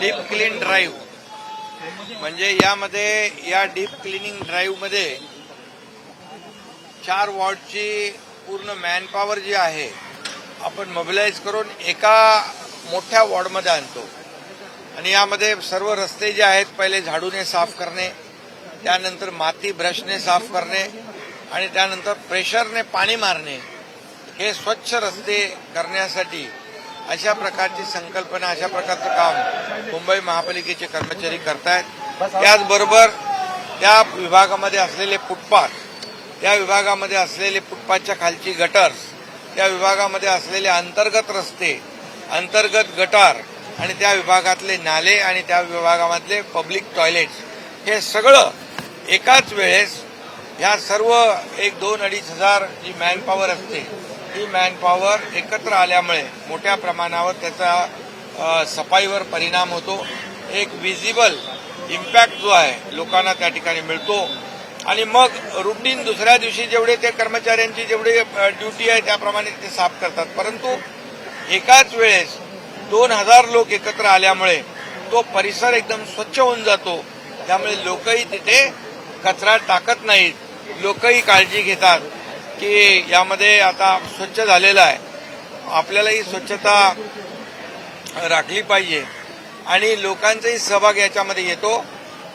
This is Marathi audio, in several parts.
डीप क्लीन ड्राईव्ह म्हणजे यामध्ये या डीप क्लिनिंग ड्राईव्ह मध्ये 4 वॉर्डची पूर्ण मॅनपॉवर जी आहे आपण मोबिलाइज करून एका मोठ्या वॉर्डमध्ये आणतो आणि यामध्ये सर्व रस्ते जे आहेत पहिले झाडूने साफ करणे, त्यानंतर माती ब्रशने साफ करणे आणि त्यानंतर प्रेशरने पाणी मारणे, हे स्वच्छ रस्ते करण्यासाठी अशा प्रकारची संकल्पना, अशा प्रकारचं काम मुंबई महापालिकेचे कर्मचारी करतायत. त्याचबरोबर त्या विभागामध्ये असलेले फुटपाथ, त्या विभागामध्ये असलेले फुटपाथच्या खालची गटर्स, त्या विभागामध्ये असलेले अंतर्गत रस्ते, अंतर्गत गटार आणि त्या विभागातले नाले आणि त्या विभागामधले पब्लिक टॉयलेट्स, हे सगळं एकाच वेळेस ह्या सर्व 1-2-2.5 हजार जी मॅनपॉवर असते ही मॅनपॉवर एकत्र आल्यामुळे मोठ्या प्रमाणावर त्याचा सफाईवर परिणाम होतो. एक विजिबल इम्पॅक्ट जो आहे लोकांना त्या ठिकाणी मिळतो आणि मग रुटीन दुसऱ्या दिवशी जेवढे ते कर्मचाऱ्यांची जेवढी ड्युटी आहे त्याप्रमाणे ते साफ करतात. परंतु एकाच वेळेस 2000 लोक एकत्र आल्यामुळे तो परिसर एकदम स्वच्छ होऊन जातो. त्यामुळे लोकही तिथे कचरा टाकत नाहीत, लोकही काळजी घेतात की यामध्ये आता स्वच्छ झालेलं आहे, आपल्यालाही स्वच्छता राखली पाहिजे आणि लोकांचाही सहभाग याच्यामध्ये येतो.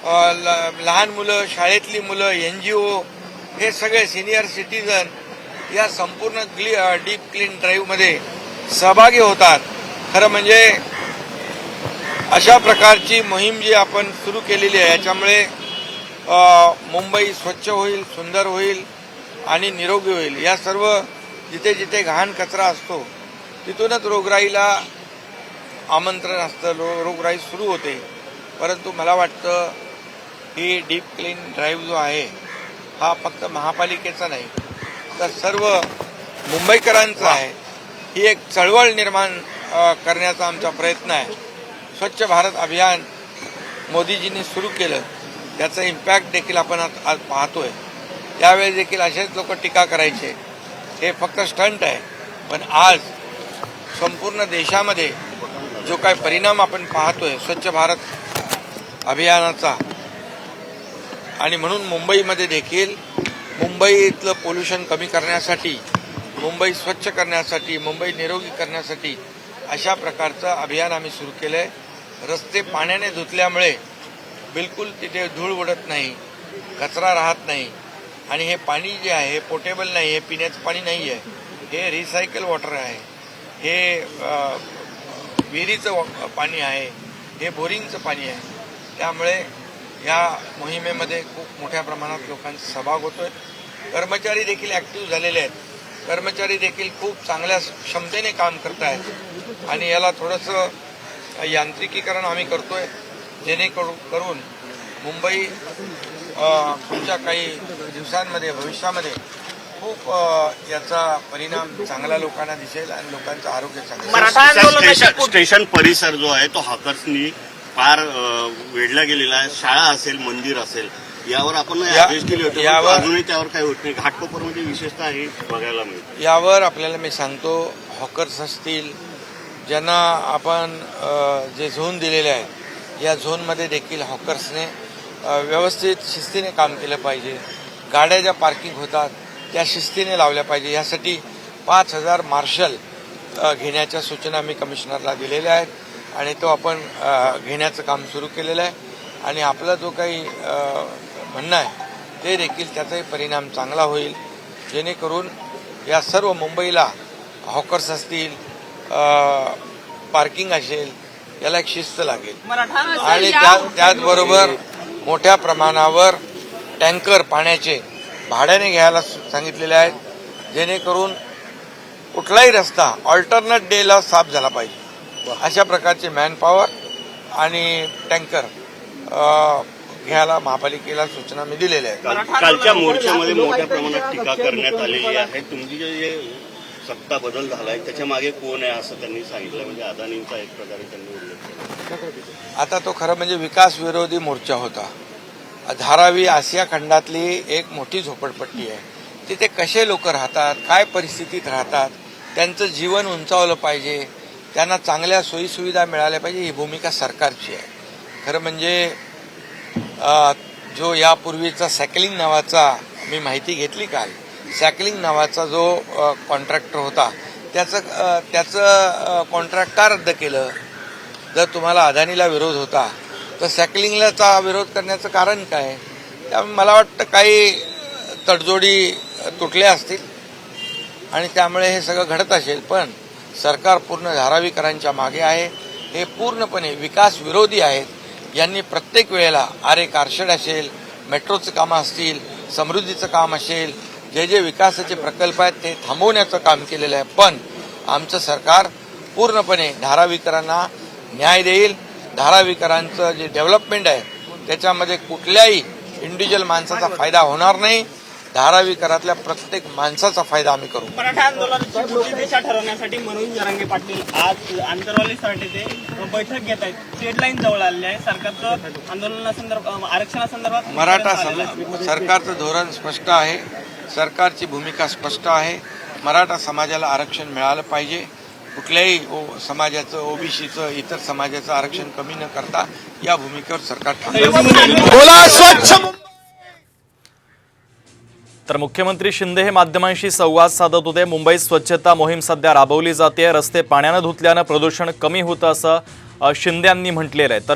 लहान मुलं, शाळेतली मुलं, NGO, हे सगळे सिनियर सिटीजन या संपूर्ण डीप क्लीन ड्राईव्हमध्ये सहभागी होतात. खरं म्हणजे अशा प्रकारची मोहीम जी आपण सुरू केलेली आहे याच्यामुळे मुंबई स्वच्छ होईल, सुंदर होईल आणि निरोगी होईल. या सर्व जिथे जिथे घाण कचरा असतो तिथूनच रोगराईला आमंत्रण असतं, रोगराई सुरू होते. परंतु मला वाटतं ही डीप क्लीन ड्राईव्ह जो आहे हा फक्त महापालिकेचा नाही तर सर्व मुंबईकरांचा आहे. ही एक चळवळ निर्माण करण्याचा आमचा प्रयत्न आहे. स्वच्छ भारत अभियान मोदीजींनी सुरू केलं, त्याचा इम्पॅक्ट देखील आपण आज पाहतोय. त्यावेळेस देखील असेच लोक टीका करायचे हे फक्त स्टंट आहे, पण आज संपूर्ण देशामध्ये जो काही परिणाम आपण पाहतोय स्वच्छ भारत अभियानाचा आणि म्हणून मुंबईमध्ये देखील मुंबईतलं पोल्युशन कमी करण्यासाठी, मुंबई स्वच्छ करण्यासाठी, मुंबई निरोगी करण्यासाठी अशा प्रकारचं अभियान आम्ही सुरू केलं आहे. रस्ते पाण्याने धुतल्यामुळे बिलकुल तिथे धूळ उडत नाही, कचरा राहत नाही आणि हे पाणी जे आहे हे पोर्टेबल नाही, हे पिण्याचं पाणी नाही आहे, हे रिसायकल वॉटर आहे, हे विहिरीचं पाणी आहे, हे बोरिंगचं पाणी आहे. त्यामुळे या मोहिमेमध्ये खूप मोठ्या प्रमाणात लोकांचा सहभाग होतोय. कर्मचारी देखील ॲक्टिव्ह झालेले आहेत, कर्मचारी देखील खूप चांगल्या क्षमतेने काम करत आहेत आणि याला थोडंसं यांत्रिकीकरण आम्ही करतोय जेणेकरून मुंबई पुढच्या काही दिवसांमध्ये, भविष्यामध्ये खूप याचा परिणाम चांगला लोकांना दिसेल आणि लोकांचं आरोग्य चांगलं. स्टेशन परिसर जो आहे तो हॉकर्सनी फार वेढला गेलेला आहे. शाळा असेल, मंदिर असेल, यावर आपण आदेश केले होते, अजूनही त्यावर काही होत नाही. घाटकोपरमध्ये विशेषतः हे बघायला मिळतं. यावर आपल्याला मी सांगतो, हॉकर्स असतील ज्यांना आपण जे झोन दिलेले आहेत या झोनमध्ये देखील हॉकर्सने व्यवस्थित शिस्तीने काम केलं पाहिजे. गाड्या ज्या पार्किंग होतात त्या शिस्तीने लावल्या पाहिजे. यासाठी 5000 मार्शल घेण्याच्या सूचना मी कमिशनरला दिलेल्या आहेत आणि तो आपण घेण्याचं काम सुरू केलेलं आहे आणि आपला जो काही म्हणणं आहे ते देखील त्याचाही परिणाम चांगला होईल जेणेकरून या सर्व मुंबईला हॉकर्स असतील, पार्किंग असेल, याला एक शिस्त लागेल आणि त्याचबरोबर मोठ्या प्रमाणावर टँकर पाण्याचे भाड्याने घ्यायला सांगितलेले आहेत जेणेकरून कुठलाही रस्ता ऑल्टरनेट डेला साफ झाला पाहिजे. अशा प्रकारचे मॅनपॉवर आणि टँकर घ्यायला महापालिकेला सूचना मी दिलेल्या आहेत. कालच्या मोर्चामध्ये मोठ्या प्रमाणात टीका करण्यात आलेली आहे. तुमची जे सत्ता बदल झालाय त्याच्या मागे कोण आहे असं त्यांनी सांगितलं, म्हणजे अदानींचा एक प्रकारे त्यांनी उल्लेख केला. आता तो खरं म्हणजे विकास विरोधी मोर्चा होता. धारावी आशिया खंडातली एक मोठी झोपडपट्टी आहे. तिथे कसे लोक राहतात, काय परिस्थितीत राहतात, त्यांचं जीवन उंचावलं पाहिजे, त्यांना चांगल्या सोयीसुविधा मिळाल्या पाहिजे, ही भूमिका सरकारची आहे. खरं म्हणजे जो यापूर्वीचा सॅकलिंग नावाचा, मी माहिती घेतली काल, सॅकलिंग नावाचा जो कॉन्ट्रॅक्टर होता त्याचं कॉन्ट्रॅक्ट का रद्द केलं? जर तुम्हाला अदानीला विरोध होता तर सॅकलिंगलाचा विरोध करण्याचं कारण काय? त्यामुळे मला वाटतं काही तडजोडी तुटल्या असतील आणि त्यामुळे हे सगळं घडत असेल. पण सरकार पूर्ण धारावीकरांच्या मागे आहे. हे पूर्णपणे विकास विरोधी आहेत. यांनी प्रत्येक वेळेला आरे कारशेड असेल, मेट्रोचं कामं असतील, समृद्धीचं काम असेल, जे जे विकासाचे प्रकल्प आहेत ते थांबवण्याचं काम केलेलं आहे. पण आमचं सरकार पूर्णपणे धारावीकरांना न्याय देईल. धारावीकरांचं जे डेव्हलपमेंट आहे त्याच्यामध्ये कुठल्याही इंडिव्हिज्युअल माणसाचा फायदा होणार नाही. धारावीकरातल्या प्रत्येक माणसाचा फायदा आम्ही करू. मराठा आंदोलनाची पुढची दिशा ठरवण्यासाठी म्हणून जरांगे पाटील आज आंतरवालीसाठी ते बैठक घेत आहेत. डेडलाईन जवळ आलेली आहे. सरकारचं आंदोलनासंदर्भात, आरक्षणासंदर्भात सरकारचं धोरण स्पष्ट आहे. सरकारची भूमिका स्पष्ट आहे. मराठा समाजाला आरक्षण मिळालं पाहिजे. कुठल्याही समाजाचं, ओबीसीचं, इतर समाजाचं आरक्षण कमी न करता या भूमिकेवर सरकार ठाम. तर मुख्यमंत्री शिंदे हे माध्यमांशी संवाद साधत होते. मुंबईत स्वच्छता मोहीम सध्या राबवली जाते. रस्ते पाण्यानं धुतल्यानं प्रदूषण कमी होतं असं शिंदे यांनी म्हटलेलं आहे. तर